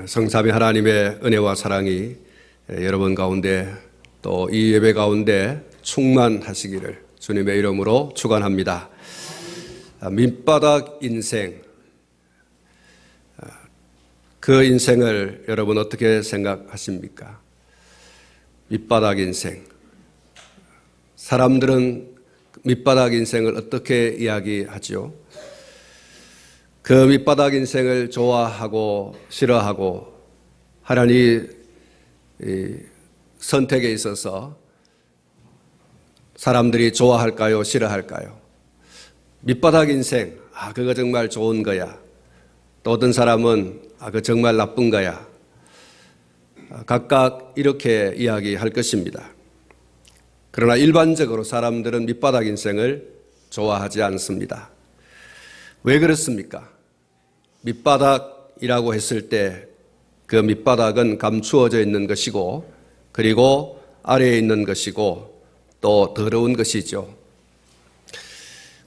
성삼위 하나님의 은혜와 사랑이 여러분 가운데 또 이 예배 가운데 충만하시기를 주님의 이름으로 축원합니다. 밑바닥 인생, 그 인생을 여러분 어떻게 생각하십니까? 밑바닥 인생. 사람들은 밑바닥 인생을 어떻게 이야기하죠? 그 밑바닥 인생을 좋아하고 싫어하고 하나님 선택에 있어서 사람들이 좋아할까요? 싫어할까요? 밑바닥 인생, 그거 정말 좋은 거야. 또 어떤 사람은 그거 정말 나쁜 거야. 각각 이렇게 이야기할 것입니다. 그러나 일반적으로 사람들은 밑바닥 인생을 좋아하지 않습니다. 왜 그렇습니까? 밑바닥이라고 했을 때 그 밑바닥은 감추어져 있는 것이고 그리고 아래에 있는 것이고 또 더러운 것이죠.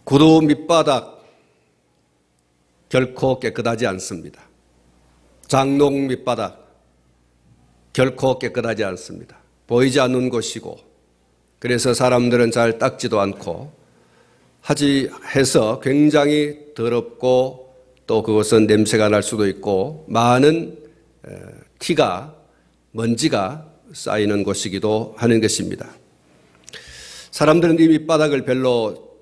구두 밑바닥 결코 깨끗하지 않습니다. 장롱 밑바닥 결코 깨끗하지 않습니다. 보이지 않는 곳이고 그래서 사람들은 잘 닦지도 않고 해서 굉장히 더럽고 또 그것은 냄새가 날 수도 있고 많은 티가 먼지가 쌓이는 곳이기도 하는 것입니다. 사람들은 이 밑바닥을 별로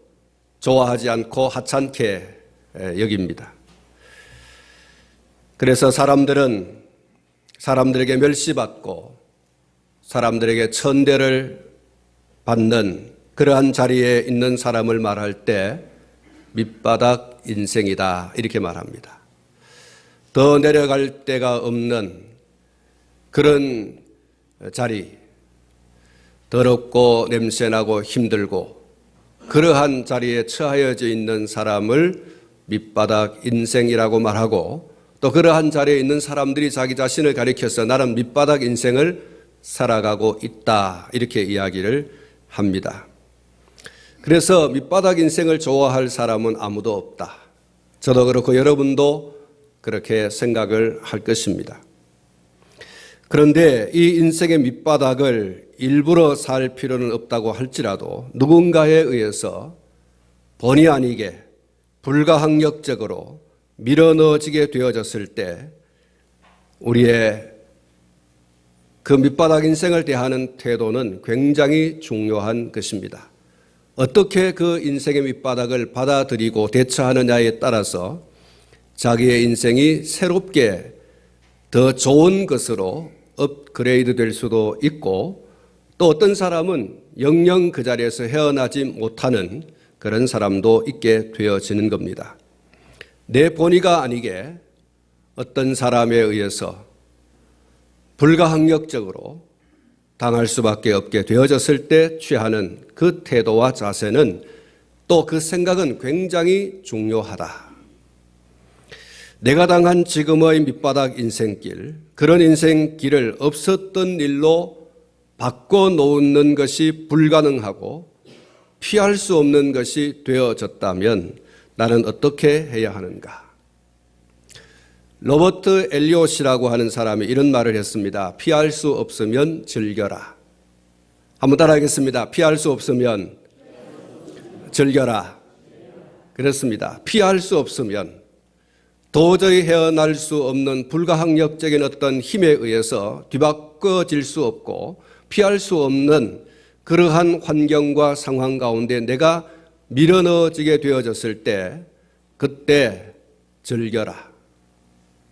좋아하지 않고 하찮게 여깁니다. 그래서 사람들은 사람들에게 멸시받고 사람들에게 천대를 받는 그러한 자리에 있는 사람을 말할 때 밑바닥 인생이다 이렇게 말합니다. 더 내려갈 데가 없는 그런 자리, 더럽고 냄새나고 힘들고 그러한 자리에 처하여져 있는 사람을 밑바닥 인생이라고 말하고 또 그러한 자리에 있는 사람들이 자기 자신을 가리켜서 나는 밑바닥 인생을 살아가고 있다 이렇게 이야기를 합니다. 그래서 밑바닥 인생을 좋아할 사람은 아무도 없다. 저도 그렇고 여러분도 그렇게 생각을 할 것입니다. 그런데 이 인생의 밑바닥을 일부러 살 필요는 없다고 할지라도 누군가에 의해서 본의 아니게 불가항력적으로 밀어넣어지게 되어졌을 때 우리의 그 밑바닥 인생을 대하는 태도는 굉장히 중요한 것입니다. 어떻게 그 인생의 밑바닥을 받아들이고 대처하느냐에 따라서 자기의 인생이 새롭게 더 좋은 것으로 업그레이드 될 수도 있고 또 어떤 사람은 영영 그 자리에서 헤어나지 못하는 그런 사람도 있게 되어지는 겁니다. 내 본의가 아니게 어떤 사람에 의해서 불가항력적으로 당할 수밖에 없게 되어졌을 때 취하는 그 태도와 자세는 또 그 생각은 굉장히 중요하다. 내가 당한 지금의 밑바닥 인생길, 그런 인생길을 없었던 일로 바꿔놓는 것이 불가능하고 피할 수 없는 것이 되어졌다면 나는 어떻게 해야 하는가? 로버트 엘리엇이라고 하는 사람이 이런 말을 했습니다. 피할 수 없으면 즐겨라. 한번 따라하겠습니다. 피할 수 없으면 즐겨라. 그렇습니다. 피할 수 없으면 도저히 헤어날 수 없는 불가항력적인 어떤 힘에 의해서 뒤바꿔질 수 없고 피할 수 없는 그러한 환경과 상황 가운데 내가 밀어넣어지게 되어졌을 때 그때 즐겨라.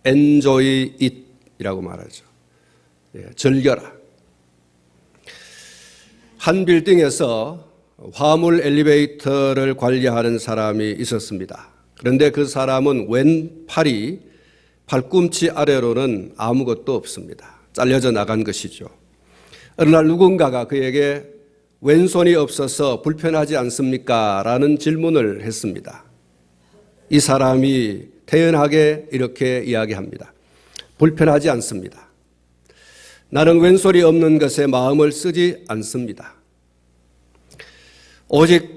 Enjoy it 이라고 말하죠. 즐겨라. 한 빌딩에서 화물 엘리베이터를 관리하는 사람이 있었습니다. 그런데 그 사람은 왼팔이 팔꿈치 아래로는 아무것도 없습니다. 잘려져 나간 것이죠. 어느 날 누군가가 그에게 왼손이 없어서 불편하지 않습니까? 라는 질문을 했습니다. 이 사람이 태연하게 이렇게 이야기합니다. 불편하지 않습니다. 나는 왼손이 없는 것에 마음을 쓰지 않습니다. 오직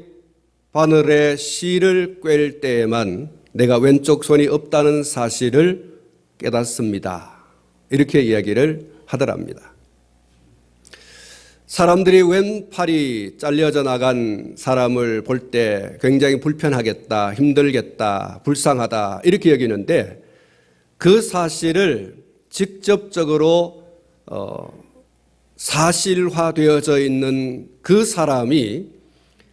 바늘에 실을 꿰일 때에만 내가 왼쪽 손이 없다는 사실을 깨닫습니다. 이렇게 이야기를 하더랍니다. 사람들이 왼팔이 잘려져 나간 사람을 볼 때 굉장히 불편하겠다, 힘들겠다, 불쌍하다 이렇게 여기는데 그 사실을 직접적으로 사실화되어져 있는 그 사람이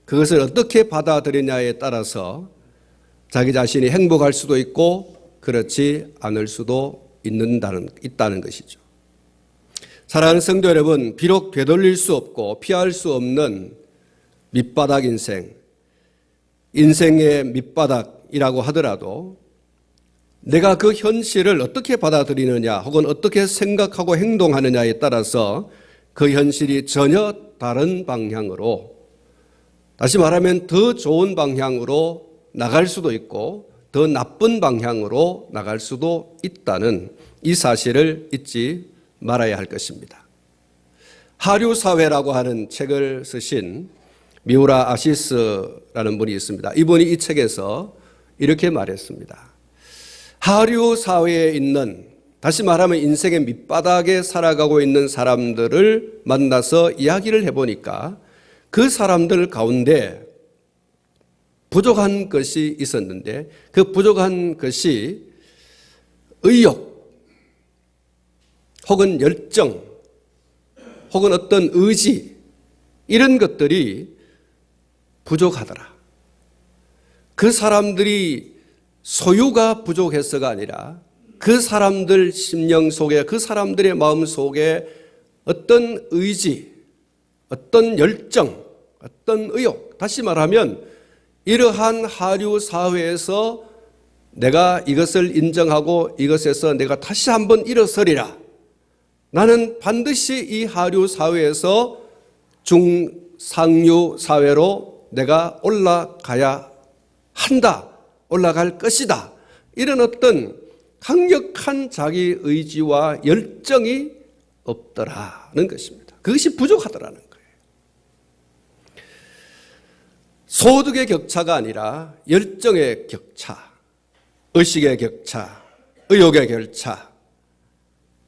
그것을 어떻게 받아들이냐에 따라서 자기 자신이 행복할 수도 있고 그렇지 않을 수도 있다는 것이죠. 사랑하는 성도 여러분, 비록 되돌릴 수 없고 피할 수 없는 밑바닥 인생의 밑바닥이라고 하더라도 내가 그 현실을 어떻게 받아들이느냐 혹은 어떻게 생각하고 행동하느냐에 따라서 그 현실이 전혀 다른 방향으로, 다시 말하면 더 좋은 방향으로 나갈 수도 있고 더 나쁜 방향으로 나갈 수도 있다는 이 사실을 잊지 말아야 할 것입니다. 하류사회라고 하는 책을 쓰신 미우라 아시스라는 분이 있습니다. 이분이 이 책에서 이렇게 말했습니다. 하류사회에 있는, 다시 말하면 인생의 밑바닥에 살아가고 있는 사람들을 만나서 이야기를 해보니까 그 사람들 가운데 부족한 것이 있었는데 그 부족한 것이 의욕 혹은 열정 혹은 어떤 의지 이런 것들이 부족하더라. 그 사람들이 소유가 부족해서가 아니라 그 사람들 심령 속에, 그 사람들의 마음 속에 어떤 의지, 어떤 열정, 어떤 의욕, 다시 말하면 이러한 하류 사회에서 내가 이것을 인정하고 이것에서 내가 다시 한번 일어서리라. 나는 반드시 이 하류 사회에서 중상류 사회로 내가 올라가야 한다. 올라갈 것이다. 이런 어떤 강력한 자기 의지와 열정이 없더라는 것입니다. 그것이 부족하더라는 거예요. 소득의 격차가 아니라 열정의 격차, 의식의 격차, 의욕의 격차,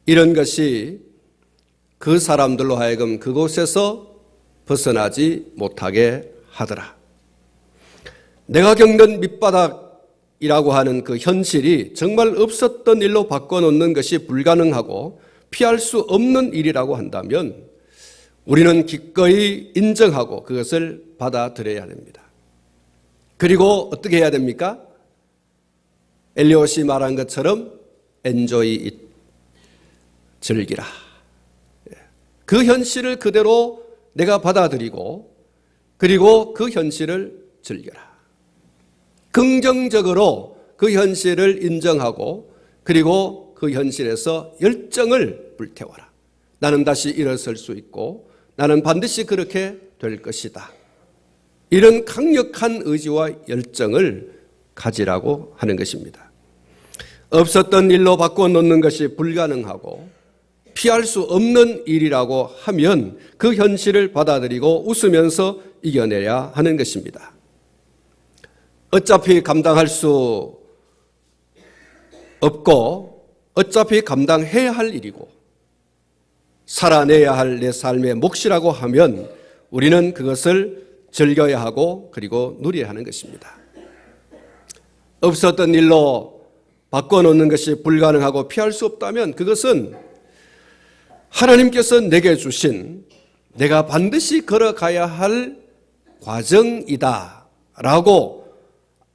이런 것이 그 사람들로 하여금 그곳에서 벗어나지 못하게 하더라. 내가 겪는 밑바닥이라고 하는 그 현실이 정말 없었던 일로 바꿔놓는 것이 불가능하고 피할 수 없는 일이라고 한다면 우리는 기꺼이 인정하고 그것을 받아들여야 됩니다. 그리고 어떻게 해야 됩니까? 엘리엇이 말한 것처럼 enjoy it. 즐기라. 그 현실을 그대로 내가 받아들이고 그리고 그 현실을 즐겨라. 긍정적으로 그 현실을 인정하고 그리고 그 현실에서 열정을 불태워라. 나는 다시 일어설 수 있고 나는 반드시 그렇게 될 것이다. 이런 강력한 의지와 열정을 가지라고 하는 것입니다. 없었던 일로 바꿔놓는 것이 불가능하고 피할 수 없는 일이라고 하면 그 현실을 받아들이고 웃으면서 이겨내야 하는 것입니다. 어차피 감당할 수 없고 어차피 감당해야 할 일이고 살아내야 할 내 삶의 몫이라고 하면 우리는 그것을 즐겨야 하고 그리고 누려야 하는 것입니다. 없었던 일로 바꿔놓는 것이 불가능하고 피할 수 없다면 그것은 하나님께서 내게 주신 내가 반드시 걸어가야 할 과정이다 라고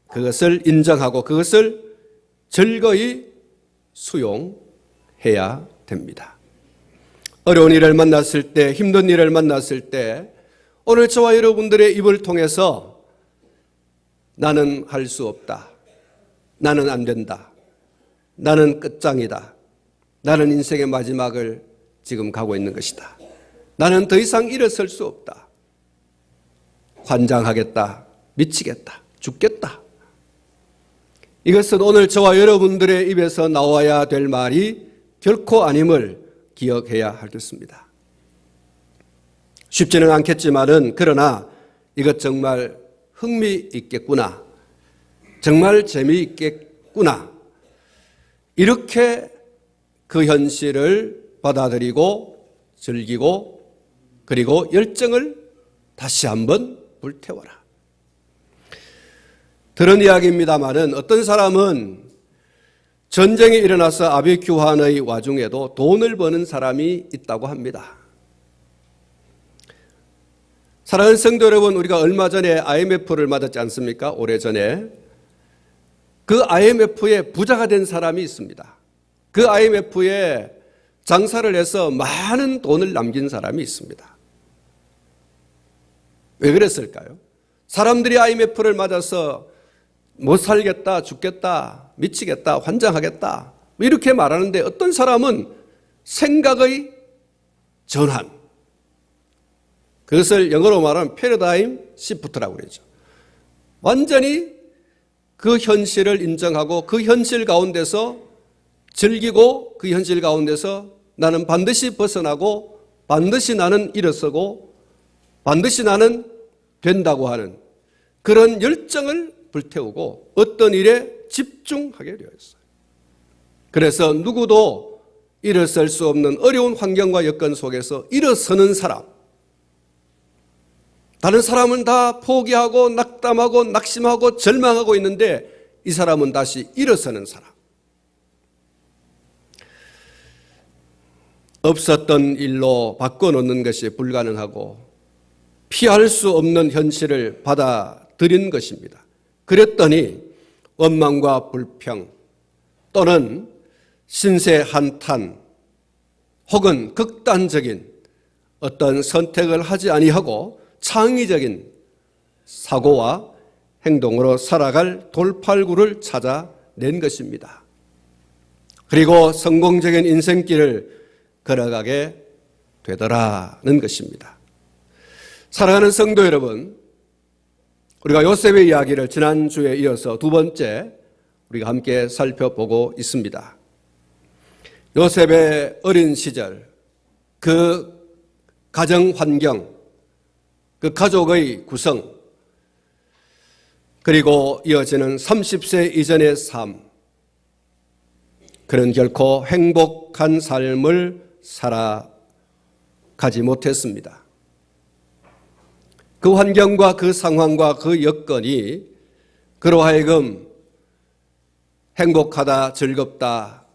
그것을 인정하고 그것을 즐거이 수용해야 됩니다. 어려운 일을 만났을 때, 힘든 일을 만났을 때 오늘 저와 여러분들의 입을 통해서 나는 할 수 없다, 나는 안 된다, 나는 끝장이다, 나는 인생의 마지막을 지금 가고 있는 것이다, 나는 더 이상 일어설 수 없다, 환장하겠다, 미치겠다, 죽겠다. 이것은 오늘 저와 여러분들의 입에서 나와야 될 말이 결코 아님을 기억해야 하겠습니다. 쉽지는 않겠지만은 그러나 이것 정말 흥미있겠구나, 정말 재미있겠구나, 이렇게 그 현실을 받아들이고 즐기고 그리고 열정을 다시 한번 불태워라. 들은 이야기입니다마는 어떤 사람은 전쟁이 일어나서 아비규환의 와중에도 돈을 버는 사람이 있다고 합니다. 사랑하는 성도 여러분, 우리가 얼마 전에 IMF를 맞았지 않습니까? 오래전에. 그 IMF에 부자가 된 사람이 있습니다. 그 IMF에 장사를 해서 많은 돈을 남긴 사람이 있습니다. 왜 그랬을까요? 사람들이 IMF를 맞아서 못 살겠다, 죽겠다, 미치겠다, 환장하겠다 이렇게 말하는데 어떤 사람은 생각의 전환, 그것을 영어로 말하면 패러다임 시프트라고 그러죠. 완전히 그 현실을 인정하고 그 현실 가운데서 즐기고 그 현실 가운데서 나는 반드시 벗어나고 반드시 나는 일어서고 반드시 나는 된다고 하는 그런 열정을 불태우고 어떤 일에 집중하게 되어 있어요. 그래서 누구도 일어설 수 없는 어려운 환경과 여건 속에서 일어서는 사람, 다른 사람은 다 포기하고 낙담하고 낙심하고 절망하고 있는데 이 사람은 다시 일어서는 사람. 없었던 일로 바꿔놓는 것이 불가능하고 피할 수 없는 현실을 받아들인 것입니다. 그랬더니 원망과 불평 또는 신세 한탄 혹은 극단적인 어떤 선택을 하지 아니하고 창의적인 사고와 행동으로 살아갈 돌팔구를 찾아낸 것입니다. 그리고 성공적인 인생길을 걸어가게 되더라는 것입니다. 사랑하는 성도 여러분, 우리가 요셉의 이야기를 지난주에 이어서 두 번째 우리가 함께 살펴보고 있습니다. 요셉의 어린 시절, 그 가정 환경, 그 가족의 구성, 그리고 이어지는 30세 이전의 삶, 그는 결코 행복한 삶을 살아가지 못했습니다. 그 환경과 그 상황과 그 여건이 그로 하여금 행복하다, 즐겁다,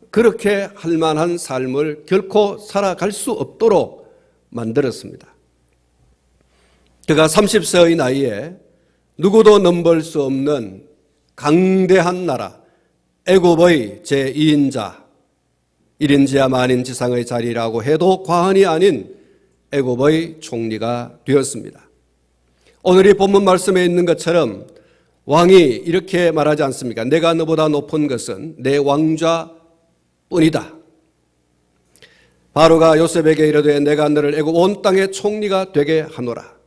그렇게 할 만한 삶을 결코 살아갈 수 없도록 만들었습니다. 그가 30세의 나이에 누구도 넘볼 수 없는 강대한 나라 애굽의 제2인자 1인지야 만인지상의 자리라고 해도 과언이 아닌 애굽의 총리가 되었습니다. 오늘 이 본문 말씀에 있는 것처럼 왕이 이렇게 말하지 않습니까? 내가 너보다 높은 것은 내 왕좌뿐이다. 바로가 요셉에게 이르되 내가 너를 애굽 온 땅의 총리가 되게 하노라.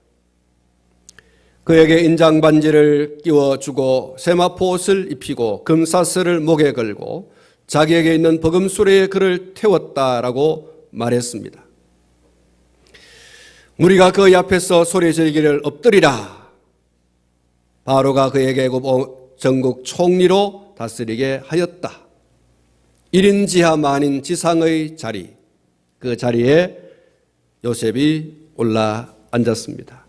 그에게 인장 반지를 끼워주고 세마포 옷을 입히고 금사슬을 목에 걸고 자기에게 있는 버금수레에 그를 태웠다라고 말했습니다. 무리가 그의 앞에서 소리 지르기를 엎드리라. 바로가 그에게 애굽 전국 총리로 다스리게 하였다. 1인 지하 만인 지상의 자리, 그 자리에 요셉이 올라 앉았습니다.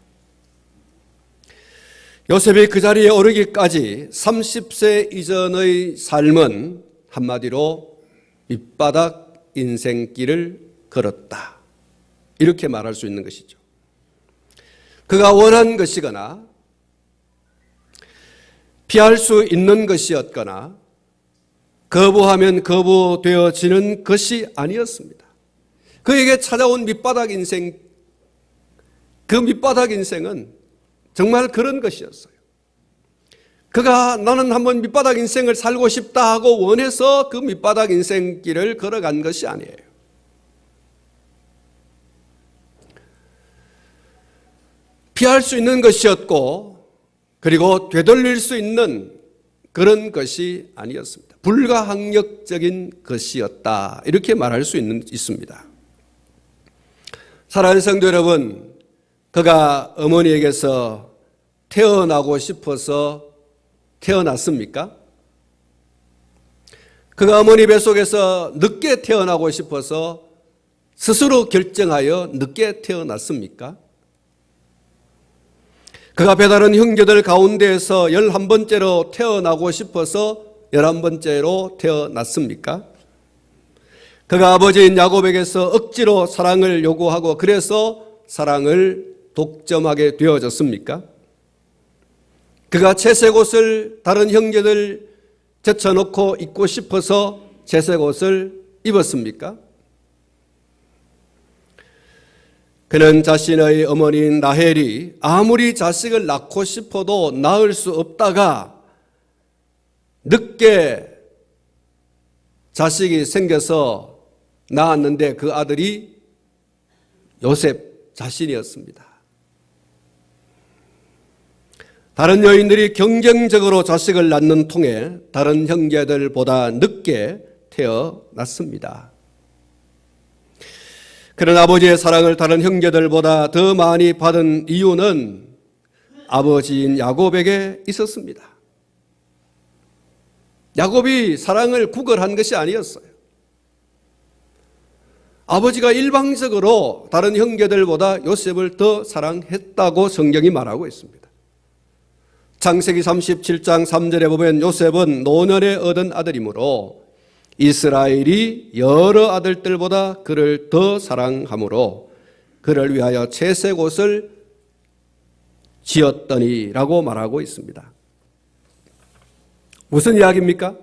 요셉이 그 자리에 오르기까지 30세 이전의 삶은 한마디로 밑바닥 인생길을 걸었다. 이렇게 말할 수 있는 것이죠. 그가 원한 것이거나 피할 수 있는 것이었거나 거부하면 거부되어지는 것이 아니었습니다. 그에게 찾아온 밑바닥 인생, 그 밑바닥 인생은 정말 그런 것이었어요. 그가 나는 한번 밑바닥 인생을 살고 싶다 하고 원해서 그 밑바닥 인생길을 걸어간 것이 아니에요. 피할 수 있는 것이었고 그리고 되돌릴 수 있는 그런 것이 아니었습니다. 불가항력적인 것이었다. 이렇게 말할 수 있습니다. 사랑하는 성도 여러분, 그가 어머니에게서 태어나고 싶어서 태어났습니까? 그가 어머니 뱃속에서 늦게 태어나고 싶어서 스스로 결정하여 늦게 태어났습니까? 그가 배다른 형제들 가운데에서 11번째로 태어나고 싶어서 11번째로 태어났습니까? 그가 아버지인 야곱에게서 억지로 사랑을 요구하고 그래서 사랑을 독점하게 되어졌습니까? 그가 채색 옷을 다른 형제들 제쳐놓고 입고 싶어서 채색 옷을 입었습니까? 그는 자신의 어머니인 라헬이 아무리 자식을 낳고 싶어도 낳을 수 없다가 늦게 자식이 생겨서 낳았는데 그 아들이 요셉 자신이었습니다. 다른 여인들이 경쟁적으로 자식을 낳는 통에 다른 형제들보다 늦게 태어났습니다. 그런 아버지의 사랑을 다른 형제들보다 더 많이 받은 이유는 아버지인 야곱에게 있었습니다. 야곱이 사랑을 구걸한 것이 아니었어요. 아버지가 일방적으로 다른 형제들보다 요셉을 더 사랑했다고 성경이 말하고 있습니다. 창세기 37장 3절에 보면 요셉은 노년에 얻은 아들이므로 이스라엘이 여러 아들들보다 그를 더 사랑하므로 그를 위하여 채색 옷을 지었더니라고 말하고 있습니다. 무슨 이야기입니까?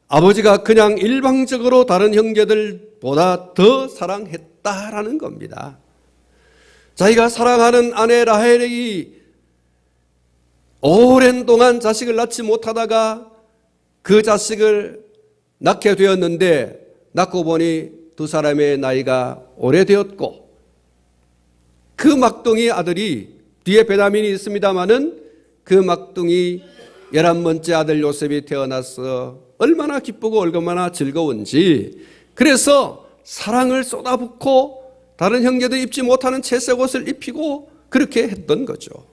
아버지가 그냥 일방적으로 다른 형제들보다 더 사랑했다라는 겁니다. 자기가 사랑하는 아내 라헬이 오랜 동안 자식을 낳지 못하다가 그 자식을 낳게 되었는데 낳고 보니 두 사람의 나이가 오래되었고 그 막둥이 아들이 뒤에 베냐민이 있습니다마는 그 막둥이 11번째 아들 요셉이 태어나서 얼마나 기쁘고 얼마나 즐거운지 그래서 사랑을 쏟아붓고 다른 형제들 입지 못하는 채색 옷을 입히고 그렇게 했던 거죠.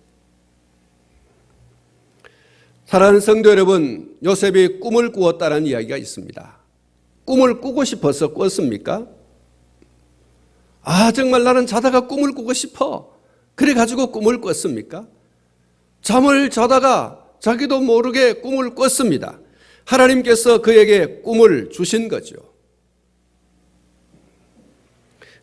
사랑하는 성도 여러분, 요셉이 꿈을 꾸었다는 이야기가 있습니다. 꿈을 꾸고 싶어서 꿨습니까? 정말 나는 자다가 꿈을 꾸고 싶어. 그래가지고 꿈을 꿨습니까? 잠을 자다가 자기도 모르게 꿈을 꿨습니다. 하나님께서 그에게 꿈을 주신 거죠.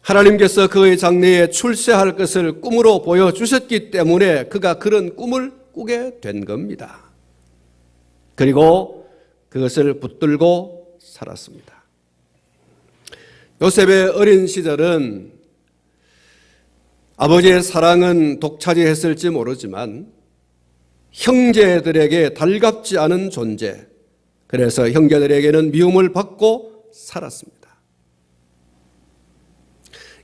하나님께서 그의 장래에 출세할 것을 꿈으로 보여주셨기 때문에 그가 그런 꿈을 꾸게 된 겁니다. 그리고 그것을 붙들고 살았습니다. 요셉의 어린 시절은 아버지의 사랑은 독차지했을지 모르지만 형제들에게 달갑지 않은 존재, 그래서 형제들에게는 미움을 받고 살았습니다.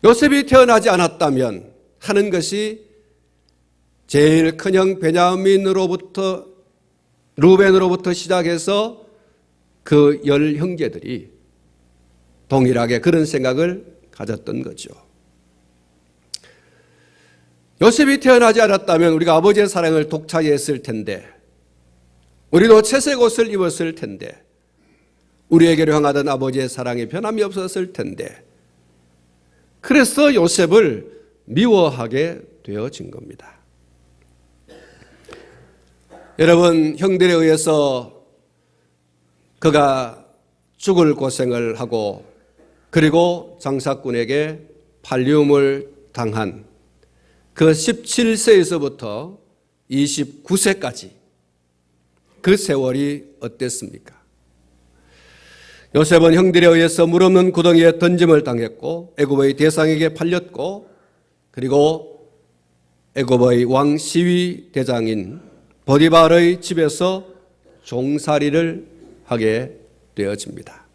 요셉이 태어나지 않았다면 하는 것이 제일 큰형 베냐민으로부터 루벤으로부터 시작해서 그 10형제들이 동일하게 그런 생각을 가졌던 거죠. 요셉이 태어나지 않았다면 우리가 아버지의 사랑을 독차지했을 텐데 우리도 채색 옷을 입었을 텐데 우리에게로 향하던 아버지의 사랑에 변함이 없었을 텐데 그래서 요셉을 미워하게 되어진 겁니다. 여러분, 형들에 의해서 그가 죽을 고생을 하고 그리고 장사꾼에게 팔리움을 당한 그 17세에서부터 29세까지 그 세월이 어땠습니까? 요셉은 형들에 의해서 물 없는 구덩이에 던짐을 당했고 애굽의 대상에게 팔렸고 그리고 애굽의 왕 시위 대장인 보디발의 집에서 종살이를 하게 되어집니다.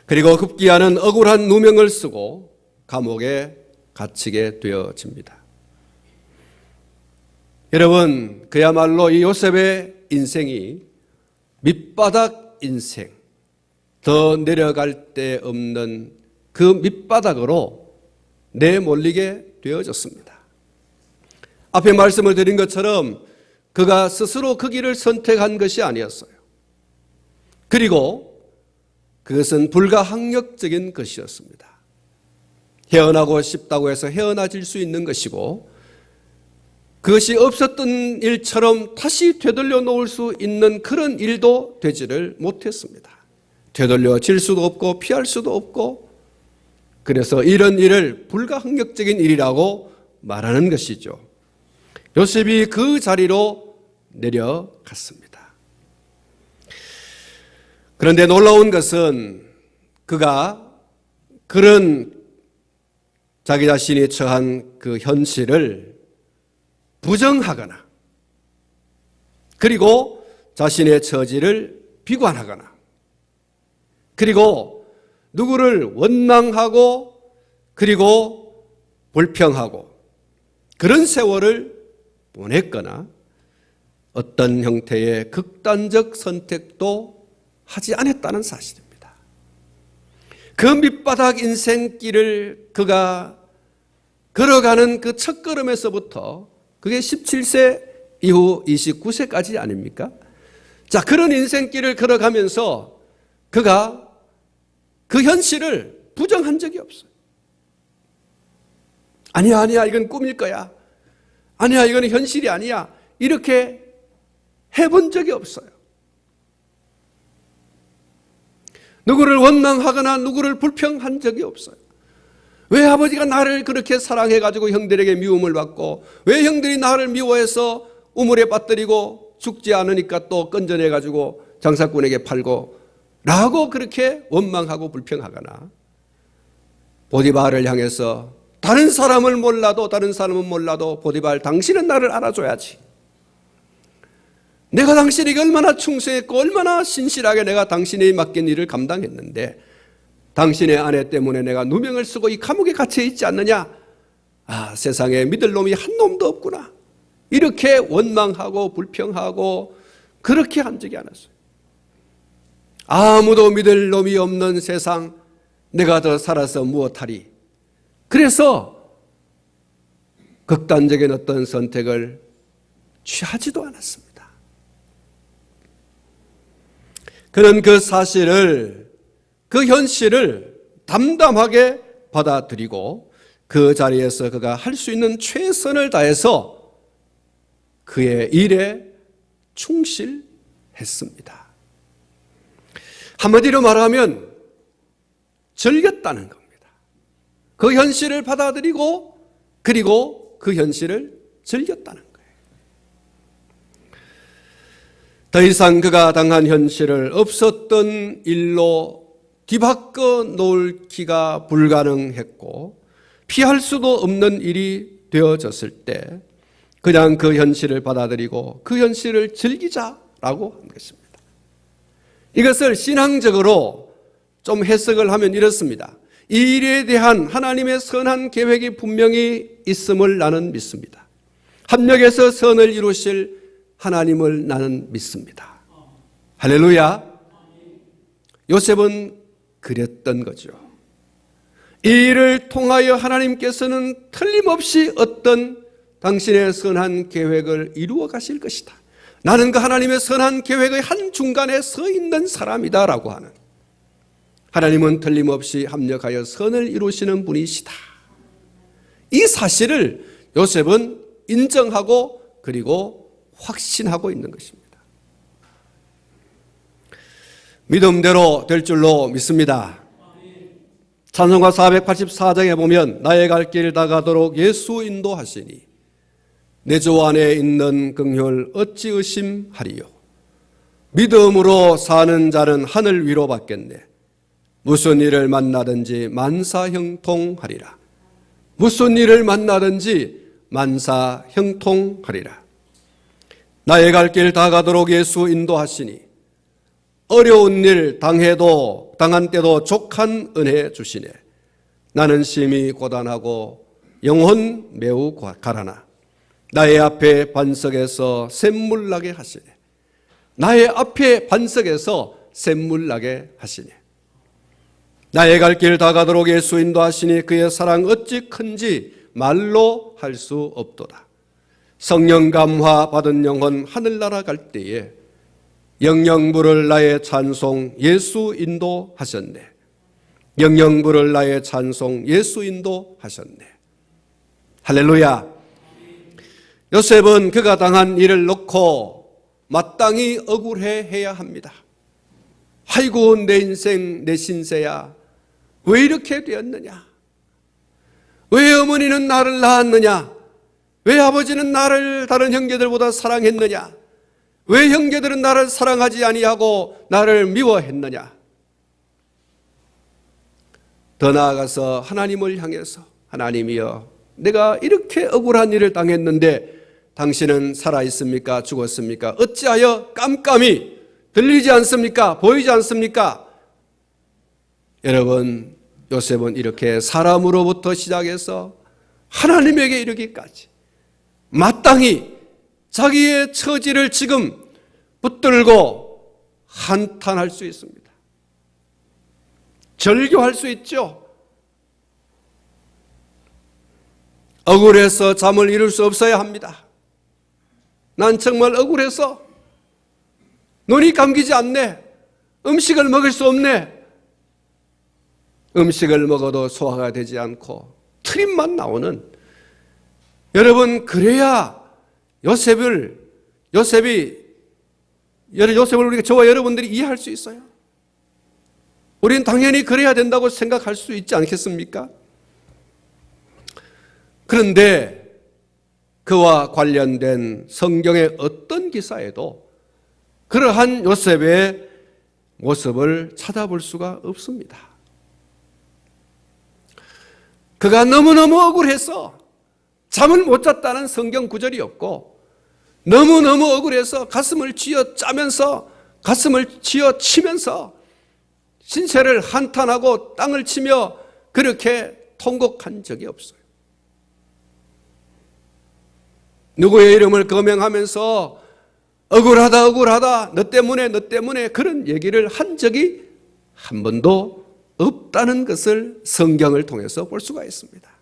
그리고 급기야는 억울한 누명을 쓰고 감옥에 갇히게 되어집니다. 여러분, 그야말로 이 요셉의 인생이 밑바닥 인생, 더 내려갈 데 없는 그 밑바닥으로 내몰리게 되어졌습니다. 앞에 말씀을 드린 것처럼 그가 스스로 그 길을 선택한 것이 아니었어요. 그리고 그것은 불가항력적인 것이었습니다. 헤어나고 싶다고 해서 헤어나질 수 있는 것이고, 그것이 없었던 일처럼 다시 되돌려 놓을 수 있는 그런 일도 되지를 못했습니다. 되돌려질 수도 없고 피할 수도 없고, 그래서 이런 일을 불가항력적인 일이라고 말하는 것이죠. 요셉이 그 자리로 내려갔습니다. 그런데 놀라운 것은 그가 그런 자기 자신이 처한 그 현실을 부정하거나, 그리고 자신의 처지를 비관하거나, 그리고 누구를 원망하고 그리고 불평하고 그런 세월을 보냈거나 어떤 형태의 극단적 선택도 하지 않았다는 사실입니다. 그 밑바닥 인생길을 그가 걸어가는 그 첫걸음에서부터, 그게 17세 이후 29세까지 아닙니까? 자, 그런 인생길을 걸어가면서 그가 그 현실을 부정한 적이 없어요. 아니야, 이건 꿈일 거야. 아니야, 이건 현실이 아니야. 이렇게 해본 적이 없어요. 누구를 원망하거나 누구를 불평한 적이 없어요. 왜 아버지가 나를 그렇게 사랑해가지고 형들에게 미움을 받고, 왜 형들이 나를 미워해서 우물에 빠뜨리고 죽지 않으니까 또 건져내가지고 장사꾼에게 팔고, 라고 그렇게 원망하고 불평하거나, 보디발을 향해서 다른 사람은 몰라도 보디발, 당신은 나를 알아줘야지. 내가 당신에게 얼마나 충성했고 얼마나 신실하게 내가 당신이 맡긴 일을 감당했는데 당신의 아내 때문에 내가 누명을 쓰고 이 감옥에 갇혀 있지 않느냐. 아, 세상에 믿을 놈이 한 놈도 없구나. 이렇게 원망하고 불평하고 그렇게 한 적이 않았어요. 아무도 믿을 놈이 없는 세상, 내가 더 살아서 무엇하리. 그래서 극단적인 어떤 선택을 취하지도 않았습니다. 그는 그 사실을, 그 현실을 담담하게 받아들이고 그 자리에서 그가 할 수 있는 최선을 다해서 그의 일에 충실했습니다. 한마디로 말하면 즐겼다는 겁니다. 그 현실을 받아들이고 그리고 그 현실을 즐겼다는 거예요. 더 이상 그가 당한 현실을 없었던 일로 뒤바꿔 놓기가 불가능했고 피할 수도 없는 일이 되어졌을 때 그냥 그 현실을 받아들이고 그 현실을 즐기자라고 한 것입니다. 이것을 신앙적으로 좀 해석을 하면 이렇습니다. 이 일에 대한 하나님의 선한 계획이 분명히 있음을 나는 믿습니다. 합력해서 선을 이루실 하나님을 나는 믿습니다. 할렐루야. 요셉은 그랬던 거죠. 이 일을 통하여 하나님께서는 틀림없이 어떤 당신의 선한 계획을 이루어 가실 것이다. 나는 그 하나님의 선한 계획의 한중간에 서 있는 사람이다라고 하는, 하나님은 틀림없이 합력하여 선을 이루시는 분이시다. 이 사실을 요셉은 인정하고 그리고 확신하고 있는 것입니다. 믿음대로 될 줄로 믿습니다. 찬송가 484장에 보면 나의 갈 길 다 가도록 예수 인도하시니 내 주 안에 있는 긍휼 어찌 의심하리요. 믿음으로 사는 자는 하늘 위로 받겠네. 무슨 일을 만나든지 만사형통하리라. 무슨 일을 만나든지 만사형통하리라. 나의 갈 길 다 가도록 예수 인도하시니 어려운 일 당한 때도 족한 은혜 주시네. 나는 심히 고단하고 영혼 매우 가라나 나의 앞에 반석에서 샘물 나게 하시네. 나의 앞에 반석에서 샘물 나게 하시네. 나의 갈 길 다 가도록 예수 인도하시니 그의 사랑 어찌 큰지 말로 할 수 없도다. 성령 감화 받은 영혼 하늘나라 갈 때에 영영 부를 나의 찬송 예수 인도하셨네. 영영 부를 나의 찬송 예수 인도하셨네. 할렐루야. 요셉은 그가 당한 일을 놓고 마땅히 억울해해야 합니다. 아이고 내 인생 내 신세야, 왜 이렇게 되었느냐? 왜 어머니는 나를 낳았느냐? 왜 아버지는 나를 다른 형제들보다 사랑했느냐? 왜 형제들은 나를 사랑하지 아니하고 나를 미워했느냐? 더 나아가서 하나님을 향해서, 하나님이여, 내가 이렇게 억울한 일을 당했는데 당신은 살아있습니까? 죽었습니까? 어찌하여 깜깜이 들리지 않습니까? 보이지 않습니까? 여러분, 요셉은 이렇게 사람으로부터 시작해서 하나님에게 이르기까지 마땅히 자기의 처지를 지금 붙들고 한탄할 수 있습니다. 절규할 수 있죠. 억울해서 잠을 이룰 수 없어야 합니다. 난 정말 억울해서 눈이 감기지 않네. 음식을 먹을 수 없네. 음식을 먹어도 소화가 되지 않고 트림만 나오는, 여러분, 그래야 요셉을 우리가, 저와 여러분들이 이해할 수 있어요. 우리는 당연히 그래야 된다고 생각할 수 있지 않겠습니까? 그런데 그와 관련된 성경의 어떤 기사에도 그러한 요셉의 모습을 찾아볼 수가 없습니다. 그가 너무너무 억울해서 잠을 못 잤다는 성경 구절이 없고, 너무너무 억울해서 가슴을 쥐어짜면서, 가슴을 쥐어치면서 신세를 한탄하고 땅을 치며 그렇게 통곡한 적이 없어요. 누구의 이름을 거명하면서 억울하다 억울하다, 너 때문에 그런 얘기를 한 적이 한 번도 없다는 것을 성경을 통해서 볼 수가 있습니다.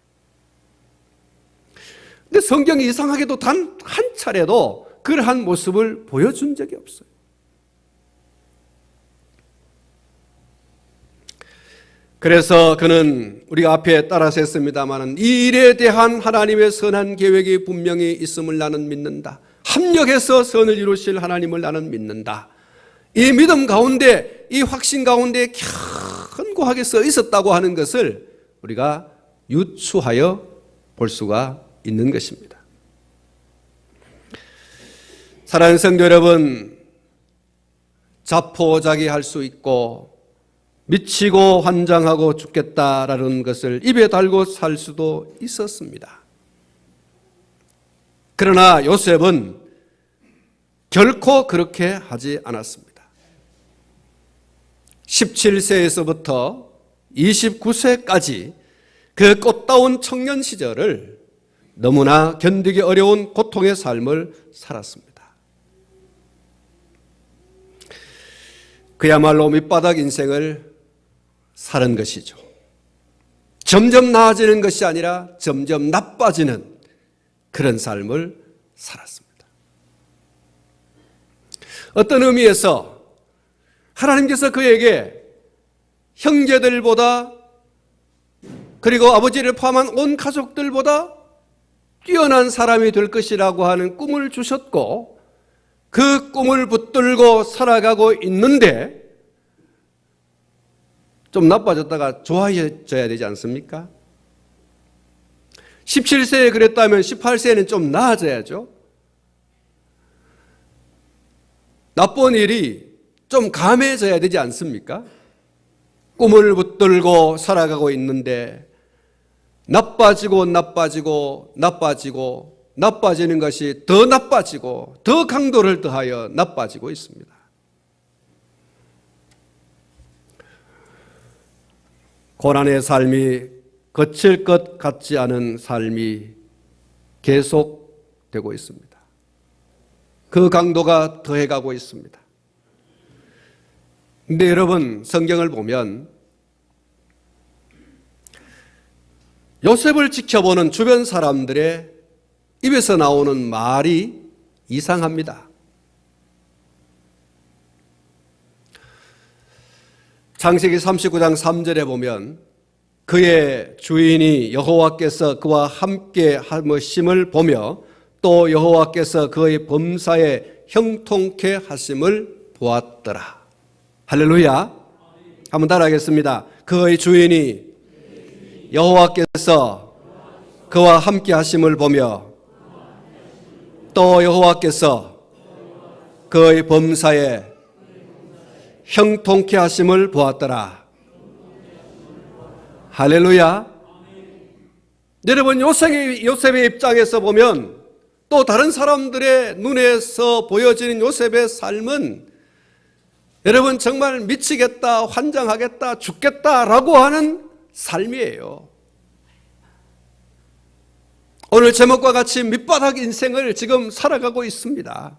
근데 성경이 이상하게도 단 한 차례도 그러한 모습을 보여준 적이 없어요. 그래서 그는 우리가 앞에 따라서 했습니다만, 이 일에 대한 하나님의 선한 계획이 분명히 있음을 나는 믿는다. 합력해서 선을 이루실 하나님을 나는 믿는다. 이 믿음 가운데, 이 확신 가운데 견고하게 써 있었다고 하는 것을 우리가 유추하여 볼 수가 있는 것입니다. 사랑하는 성도 여러분, 자포자기할 수 있고 미치고 환장하고 죽겠다라는 것을 입에 달고 살 수도 있었습니다. 그러나 요셉은 결코 그렇게 하지 않았습니다. 17세에서부터 29세까지 그 꽃다운 청년 시절을 너무나 견디기 어려운 고통의 삶을 살았습니다. 그야말로 밑바닥 인생을 사는 것이죠. 점점 나아지는 것이 아니라 점점 나빠지는 그런 삶을 살았습니다. 어떤 의미에서 하나님께서 그에게 형제들보다, 그리고 아버지를 포함한 온 가족들보다 뛰어난 사람이 될 것이라고 하는 꿈을 주셨고, 그 꿈을 붙들고 살아가고 있는데 좀 나빠졌다가 좋아져야 되지 않습니까? 17세에 그랬다면 18세에는 좀 나아져야죠. 나쁜 일이 좀 감해져야 되지 않습니까? 꿈을 붙들고 살아가고 있는데 나빠지는 것이 더 나빠지고 더 강도를 더하여 나빠지고 있습니다. 고난의 삶이 거칠 것 같지 않은 삶이 계속되고 있습니다. 그 강도가 더해가고 있습니다. 근데 여러분, 성경을 보면 요셉을 지켜보는 주변 사람들의 입에서 나오는 말이 이상합니다. 창세기 39장 3절에 보면 그의 주인이 여호와께서 그와 함께 하심을 보며 또 여호와께서 그의 범사에 형통케 하심을 보았더라. 할렐루야. 한번 따라하겠습니다. 그의 주인이 여호와께서 그와 함께 하심을 보며 또 여호와께서 그의 범사에 형통케 하심을 보았더라. 할렐루야. 여러분, 요셉의 입장에서 보면 또 다른 사람들의 눈에서 보여지는 요셉의 삶은 여러분 정말 미치겠다, 환장하겠다, 죽겠다라고 하는 삶이에요. 오늘 제목과 같이 밑바닥 인생을 지금 살아가고 있습니다.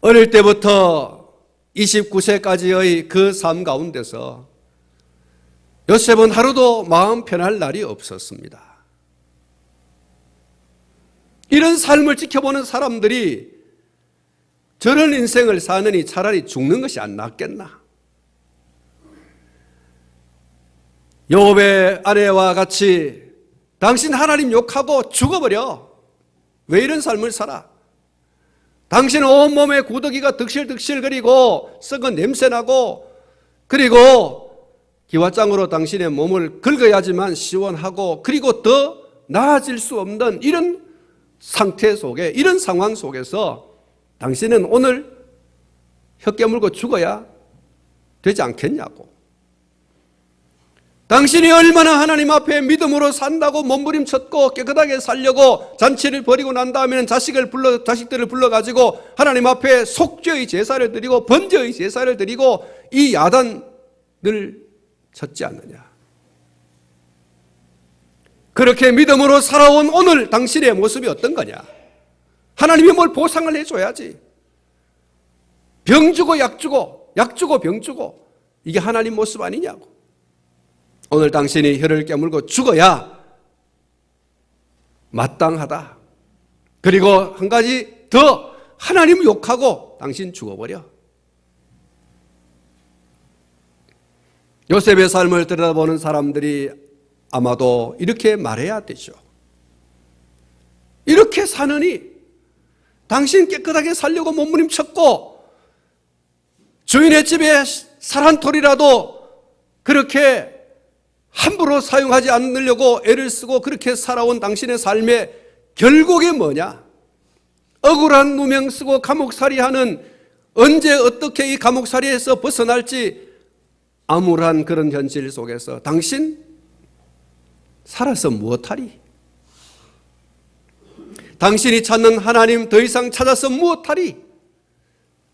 어릴 때부터 29세까지의 그 삶 가운데서 요셉은 하루도 마음 편할 날이 없었습니다. 이런 삶을 지켜보는 사람들이 저런 인생을 사느니 차라리 죽는 것이 안 낫겠나. 요업의 아내와 같이 당신 하나님 욕하고 죽어버려. 왜 이런 삶을 살아? 당신 온몸에 구더기가 득실득실거리고 썩은 냄새나고 그리고 기와장으로 당신의 몸을 긁어야지만 시원하고 그리고 더 나아질 수 없는 이런 상태 속에, 이런 상황 속에서 당신은 오늘 혀 깨물고 죽어야 되지 않겠냐고. 당신이 얼마나 하나님 앞에 믿음으로 산다고 몸부림쳤고 깨끗하게 살려고 잔치를 벌이고 난 다음에는 자식들을 불러가지고 하나님 앞에 속죄의 제사를 드리고 번제의 제사를 드리고 이 야단을 쳤지 않느냐. 그렇게 믿음으로 살아온 오늘 당신의 모습이 어떤 거냐. 하나님이 뭘 보상을 해줘야지. 병 주고 약 주고 약 주고 병 주고 이게 하나님 모습 아니냐고. 오늘 당신이 혀를 깨물고 죽어야 마땅하다. 그리고 한 가지 더 하나님 욕하고 당신 죽어버려. 요셉의 삶을 들여다보는 사람들이 아마도 이렇게 말해야 되죠. 이렇게 사느니 당신 깨끗하게 살려고 몸부림쳤고 주인의 집에 살 한 톨이라도 그렇게 함부로 사용하지 않으려고 애를 쓰고 그렇게 살아온 당신의 삶의 결국이 뭐냐? 억울한 누명 쓰고 감옥살이하는, 언제 어떻게 이 감옥살이에서 벗어날지 암울한 그런 현실 속에서 당신 살아서 무엇하리? 당신이 찾는 하나님 더 이상 찾아서 무엇하리?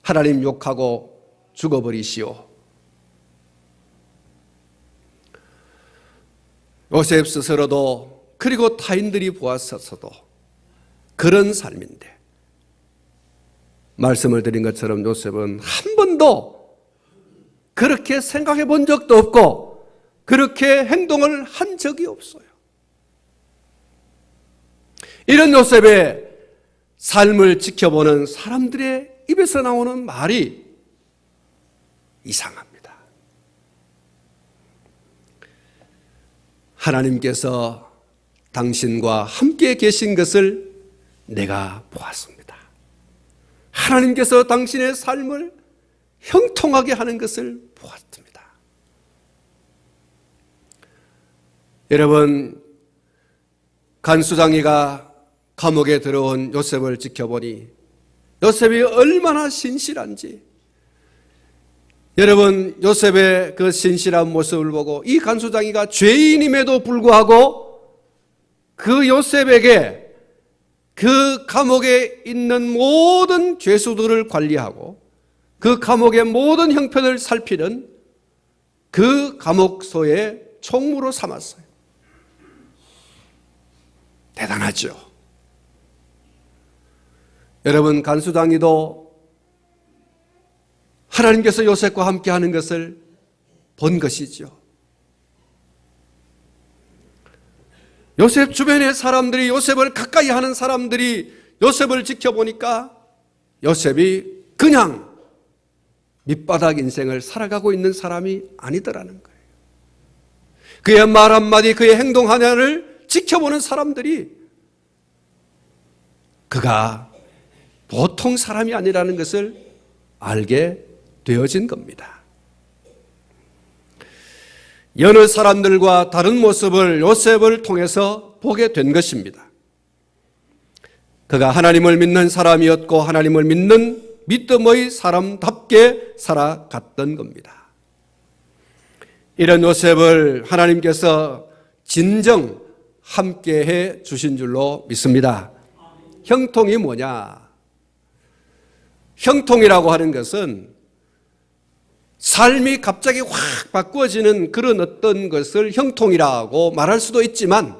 하나님 욕하고 죽어버리시오. 요셉 스스로도 그리고 타인들이 보았어도 그런 삶인데 말씀을 드린 것처럼 요셉은 한 번도 그렇게 생각해 본 적도 없고 그렇게 행동을 한 적이 없어요. 이런 요셉의 삶을 지켜보는 사람들의 입에서 나오는 말이 이상합니다. 하나님께서 당신과 함께 계신 것을 내가 보았습니다. 하나님께서 당신의 삶을 형통하게 하는 것을 보았습니다. 여러분, 간수장이가 감옥에 들어온 요셉을 지켜보니 요셉이 얼마나 신실한지, 여러분 요셉의 그 신실한 모습을 보고 이 간수장이가 죄인임에도 불구하고 그 요셉에게 그 감옥에 있는 모든 죄수들을 관리하고 그 감옥의 모든 형편을 살피는 그 감옥소의 총무로 삼았어요. 대단하죠. 여러분, 간수장이도 하나님께서 요셉과 함께 하는 것을 본 것이죠. 요셉 주변의 사람들이, 요셉을 가까이 하는 사람들이 요셉을 지켜보니까 요셉이 그냥 밑바닥 인생을 살아가고 있는 사람이 아니더라는 거예요. 그의 말 한마디, 그의 행동 하나를 지켜보는 사람들이 그가 보통 사람이 아니라는 것을 알게 되어진 겁니다. 여느 사람들과 다른 모습을 요셉을 통해서 보게 된 것입니다. 그가 하나님을 믿는 사람이었고 하나님을 믿는 믿음의 사람답게 살아갔던 겁니다. 이런 요셉을 하나님께서 진정 함께해 주신 줄로 믿습니다. 형통이 뭐냐? 형통이라고 하는 것은 삶이 갑자기 확 바꾸어지는 그런 어떤 것을 형통이라고 말할 수도 있지만,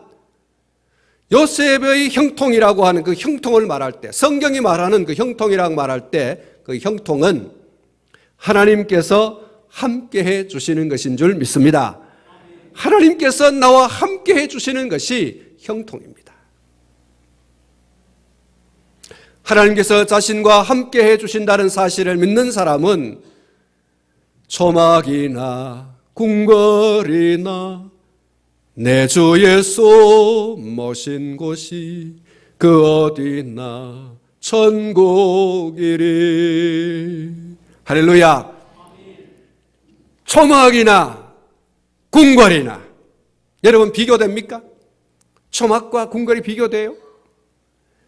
요셉의 형통이라고 하는 그 형통을 말할 때, 성경이 말하는 그 형통이라고 말할 때 그 형통은 하나님께서 함께해 주시는 것인 줄 믿습니다. 하나님께서 나와 함께해 주시는 것이 형통입니다. 하나님께서 자신과 함께해 주신다는 사실을 믿는 사람은 초막이나 궁궐이나 내 주 예수 모신 곳이 그 어디나 천국이리. 할렐루야. 초막이나 궁궐이나, 여러분 비교됩니까? 초막과 궁궐이 비교돼요?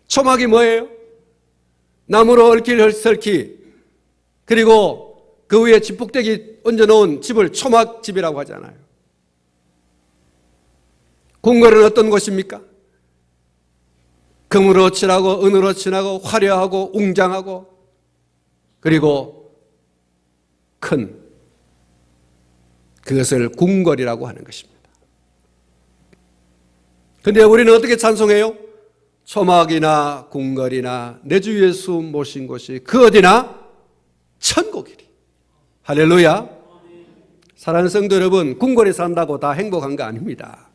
초막이 뭐예요? 나무로 얽힐설키, 그리고 그 위에 지폭대기 얹어놓은 집을 초막집이라고 하잖아요. 궁궐은 어떤 곳입니까? 금으로 칠하고 은으로 칠하고 화려하고 웅장하고, 그리고 큰, 그것을 궁궐이라고 하는 것입니다. 그런데 우리는 어떻게 찬송해요? 초막이나 궁궐이나 내 주 예수 모신 곳이 그 어디나 천국이리. 할렐루야. 사랑하는 성도 여러분, 궁궐에 산다고 다 행복한 거 아닙니다.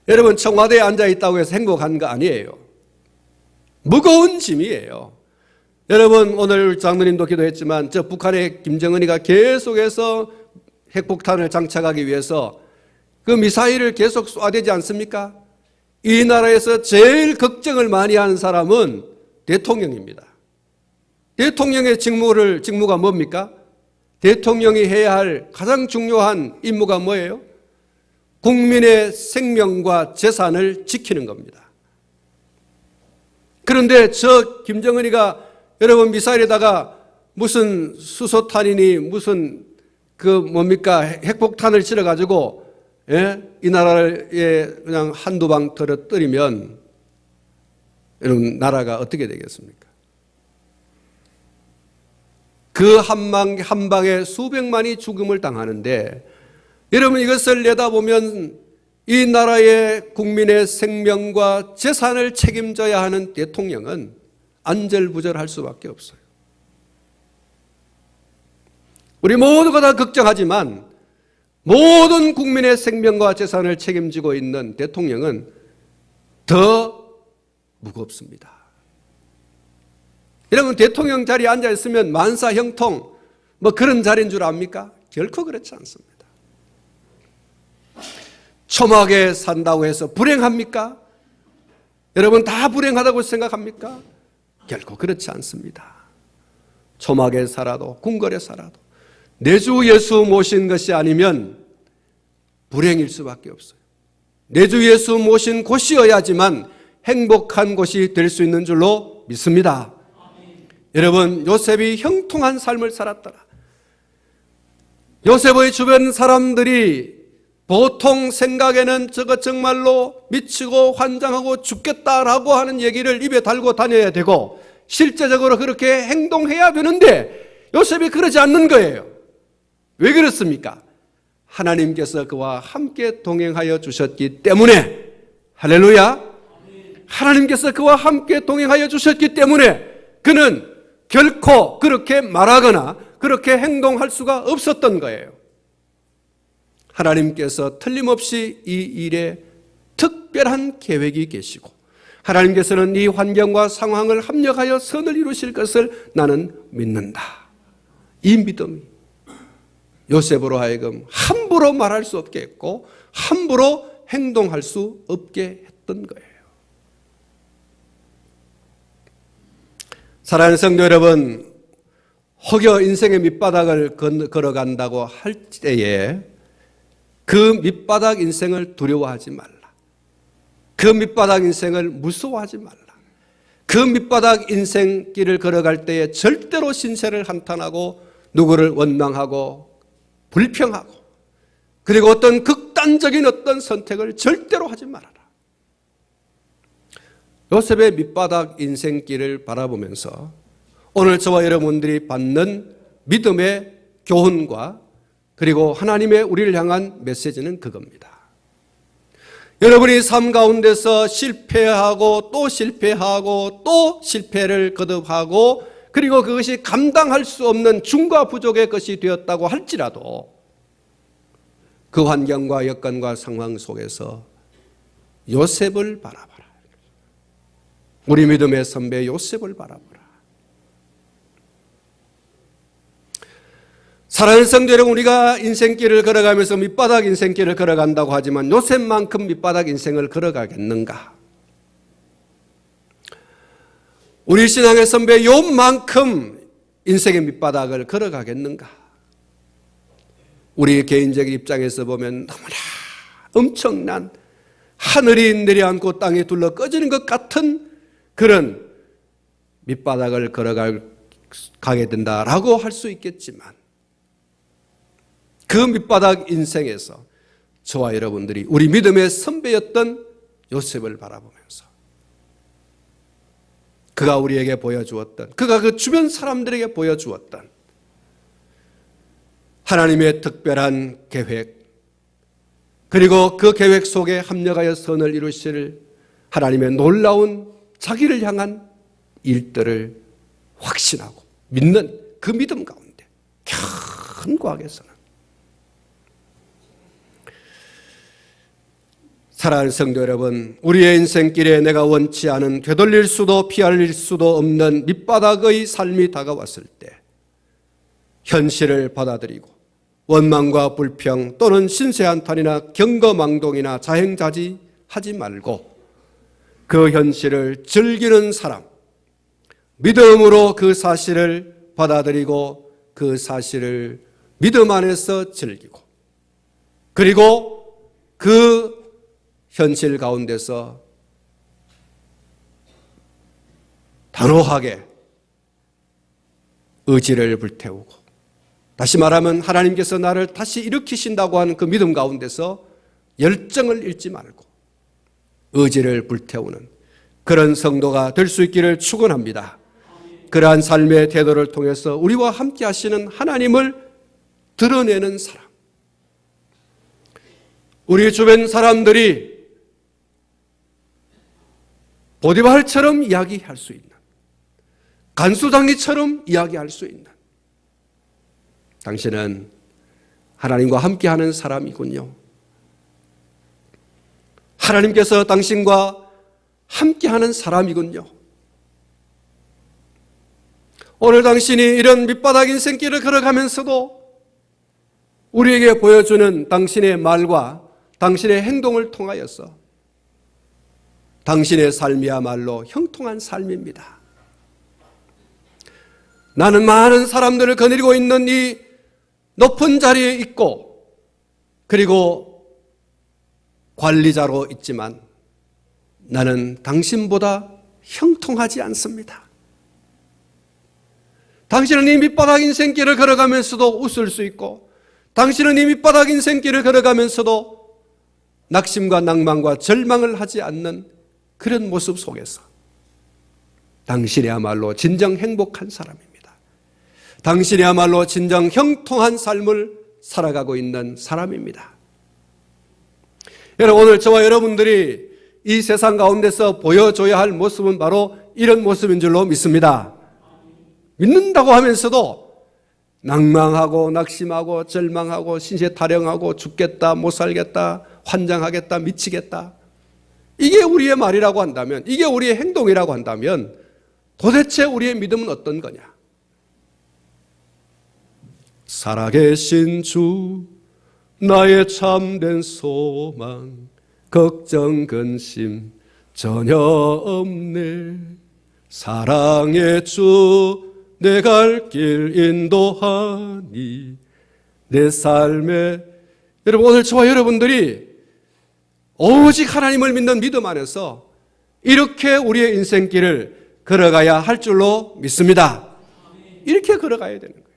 여러분, 청와대에 앉아있다고 해서 행복한 거 아니에요. 무거운 짐이에요. 여러분, 오늘 장로님도 기도했지만 저 북한의 김정은이가 계속해서 핵폭탄을 장착하기 위해서 그 미사일을 계속 쏘아대지 않습니까? 이 나라에서 제일 걱정을 많이 하는 사람은 대통령입니다. 대통령의 직무가 뭡니까? 대통령이 해야 할 가장 중요한 임무가 뭐예요? 국민의 생명과 재산을 지키는 겁니다. 그런데 저 김정은이가 여러분 미사일에다가 무슨 수소탄이니 무슨 핵폭탄을 실어가지고 이 나라에 그냥 한두 방 떨어뜨리면 여러분 나라가 어떻게 되겠습니까? 그 한 방에 수백만이 죽음을 당하는데, 여러분 이것을 내다보면 이 나라의 국민의 생명과 재산을 책임져야 하는 대통령은 안절부절할 수밖에 없어요. 우리 모두가 다 걱정하지만 모든 국민의 생명과 재산을 책임지고 있는 대통령은 더 무겁습니다. 여러분 대통령 자리에 앉아 있으면 만사 형통 그런 자리인 줄 압니까? 결코 그렇지 않습니다. 초막에 산다고 해서 불행합니까? 여러분 다 불행하다고 생각합니까? 결코 그렇지 않습니다. 초막에 살아도 궁궐에 살아도 내 주 예수 모신 것이 아니면 불행일 수밖에 없어요. 내 주 예수 모신 곳이어야지만 행복한 곳이 될 수 있는 줄로 믿습니다. 여러분 요셉이 형통한 삶을 살았더라. 요셉의 주변 사람들이 보통 생각에는 저거 정말로 미치고 환장하고 죽겠다라고 하는 얘기를 입에 달고 다녀야 되고 실제적으로 그렇게 행동해야 되는데 요셉이 그러지 않는 거예요. 왜 그렇습니까? 하나님께서 그와 함께 동행하여 주셨기 때문에. 할렐루야. 하나님께서 그와 함께 동행하여 주셨기 때문에 그는 결코 그렇게 말하거나 그렇게 행동할 수가 없었던 거예요. 하나님께서 틀림없이 이 일에 특별한 계획이 계시고 하나님께서는 이 환경과 상황을 합력하여 선을 이루실 것을 나는 믿는다. 이 믿음이 요셉으로 하여금 함부로 말할 수 없게 했고 함부로 행동할 수 없게 했던 거예요. 사랑하는 성도 여러분, 혹여 인생의 밑바닥을 걸어간다고 할 때에 그 밑바닥 인생을 두려워하지 말라. 그 밑바닥 인생을 무서워하지 말라. 그 밑바닥 인생길을 걸어갈 때에 절대로 신세를 한탄하고 누구를 원망하고 불평하고 그리고 어떤 극단적인 어떤 선택을 절대로 하지 말아라. 요셉의 밑바닥 인생길을 바라보면서 오늘 저와 여러분들이 받는 믿음의 교훈과 그리고 하나님의 우리를 향한 메시지는 그겁니다. 여러분이 삶 가운데서 실패하고 또 실패하고 또 실패를 거듭하고 그리고 그것이 감당할 수 없는 중과 부족의 것이 되었다고 할지라도 그 환경과 여건과 상황 속에서 요셉을 바라봐라. 우리 믿음의 선배 요셉을 바라보라. 사랑하는 성도 여러분, 우리가 인생길을 걸어가면서 밑바닥 인생길을 걸어간다고 하지만 요셉만큼 밑바닥 인생을 걸어가겠는가? 우리 신앙의 선배 욥만큼 인생의 밑바닥을 걸어가겠는가? 우리 개인적인 입장에서 보면 너무나 엄청난 하늘이 내려앉고 땅이 둘러 꺼지는 것 같은 그런 밑바닥을 걸어가게 된다라고 할 수 있겠지만 그 밑바닥 인생에서 저와 여러분들이 우리 믿음의 선배였던 요셉을 바라보면서 그가 우리에게 보여주었던, 그가 그 주변 사람들에게 보여주었던 하나님의 특별한 계획, 그리고 그 계획 속에 합력하여 선을 이루실 하나님의 놀라운 자기를 향한 일들을 확신하고 믿는 그 믿음 가운데 견고하게서는 사랑하는 성도 여러분, 우리의 인생길에 내가 원치 않은 되돌릴 수도 피할 수도 없는 밑바닥의 삶이 다가왔을 때 현실을 받아들이고 원망과 불평 또는 신세한탄이나 경거망동이나 자행자지하지 말고 그 현실을 즐기는 사람, 믿음으로 그 사실을 받아들이고 그 사실을 믿음 안에서 즐기고 그리고 그 현실 가운데서 단호하게 의지를 불태우고 다시 말하면 하나님께서 나를 다시 일으키신다고 하는 그 믿음 가운데서 열정을 잃지 말고 의지를 불태우는 그런 성도가 될 수 있기를 축원합니다. 그러한 삶의 태도를 통해서 우리와 함께 하시는 하나님을 드러내는 사람, 우리 주변 사람들이 보디발처럼 이야기할 수 있는, 간수장리처럼 이야기할 수 있는 당신은 하나님과 함께하는 사람이군요. 하나님께서 당신과 함께하는 사람이군요. 오늘 당신이 이런 밑바닥 인생길을 걸어가면서도 우리에게 보여주는 당신의 말과 당신의 행동을 통하여서 당신의 삶이야말로 형통한 삶입니다. 나는 많은 사람들을 거느리고 있는 이 높은 자리에 있고 그리고 관리자로 있지만 나는 당신보다 형통하지 않습니다. 당신은 이 밑바닥 인생길을 걸어가면서도 웃을 수 있고 당신은 이 밑바닥 인생길을 걸어가면서도 낙심과 낭만과 절망을 하지 않는 그런 모습 속에서 당신이야말로 진정 행복한 사람입니다. 당신이야말로 진정 형통한 삶을 살아가고 있는 사람입니다. 여러분, 오늘 저와 여러분들이 이 세상 가운데서 보여줘야 할 모습은 바로 이런 모습인 줄로 믿습니다. 믿는다고 하면서도 낭망하고 낙심하고 절망하고 신세 타령하고 죽겠다 못 살겠다 환장하겠다 미치겠다 이게 우리의 말이라고 한다면, 이게 우리의 행동이라고 한다면 도대체 우리의 믿음은 어떤 거냐? 살아계신 주 나의 참된 소망, 걱정 근심 전혀 없네. 사랑의 주 내 갈 길 인도하니 내 삶에. 여러분, 오늘 저와 여러분들이 오직 하나님을 믿는 믿음 안에서 이렇게 우리의 인생길을 걸어가야 할 줄로 믿습니다. 이렇게 걸어가야 되는 거예요.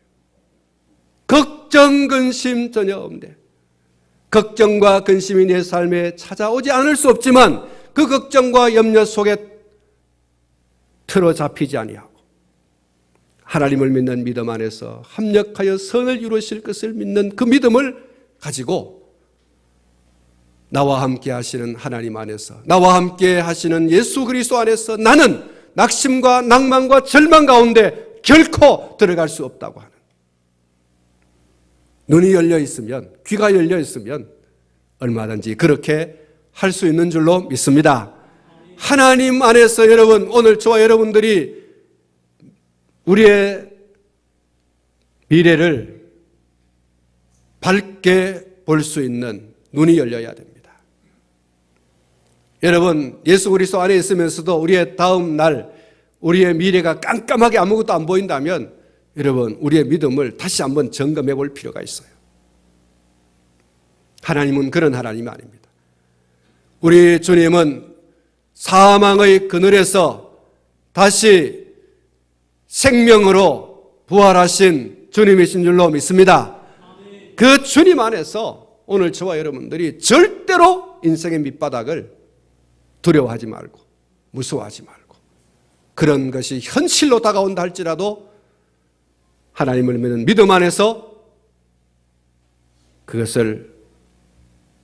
걱정 근심 전혀 없네. 걱정과 근심이 내 삶에 찾아오지 않을 수 없지만 그 걱정과 염려 속에 틀어잡히지 아니하고 하나님을 믿는 믿음 안에서 합력하여 선을 이루실 것을 믿는 그 믿음을 가지고 나와 함께 하시는 하나님 안에서, 나와 함께 하시는 예수 그리스도 안에서 나는 낙심과 낭만과 절망 가운데 결코 들어갈 수 없다고 하는, 눈이 열려 있으면, 귀가 열려 있으면 얼마든지 그렇게 할 수 있는 줄로 믿습니다. 하나님 안에서 여러분, 오늘 저와 여러분들이 우리의 미래를 밝게 볼 수 있는 눈이 열려야 됩니다. 여러분, 예수 그리스도 안에 있으면서도 우리의 다음 날, 우리의 미래가 깜깜하게 아무것도 안 보인다면 여러분, 우리의 믿음을 다시 한번 점검해 볼 필요가 있어요. 하나님은 그런 하나님이 아닙니다. 우리 주님은 사망의 그늘에서 다시 생명으로 부활하신 주님이신 줄로 믿습니다. 그 주님 안에서 오늘 저와 여러분들이 절대로 인생의 밑바닥을 두려워하지 말고 무서워하지 말고, 그런 것이 현실로 다가온다 할지라도 하나님을 믿는 믿음 안에서 그것을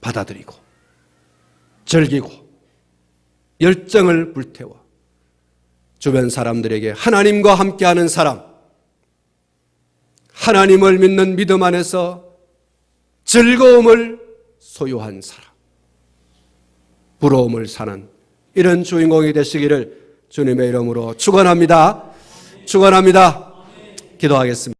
받아들이고 즐기고 열정을 불태워 주변 사람들에게 하나님과 함께하는 사람, 하나님을 믿는 믿음 안에서 즐거움을 소유한 사람, 부러움을 사는 이런 주인공이 되시기를 주님의 이름으로 축원합니다. 축원합니다. 기도하겠습니다.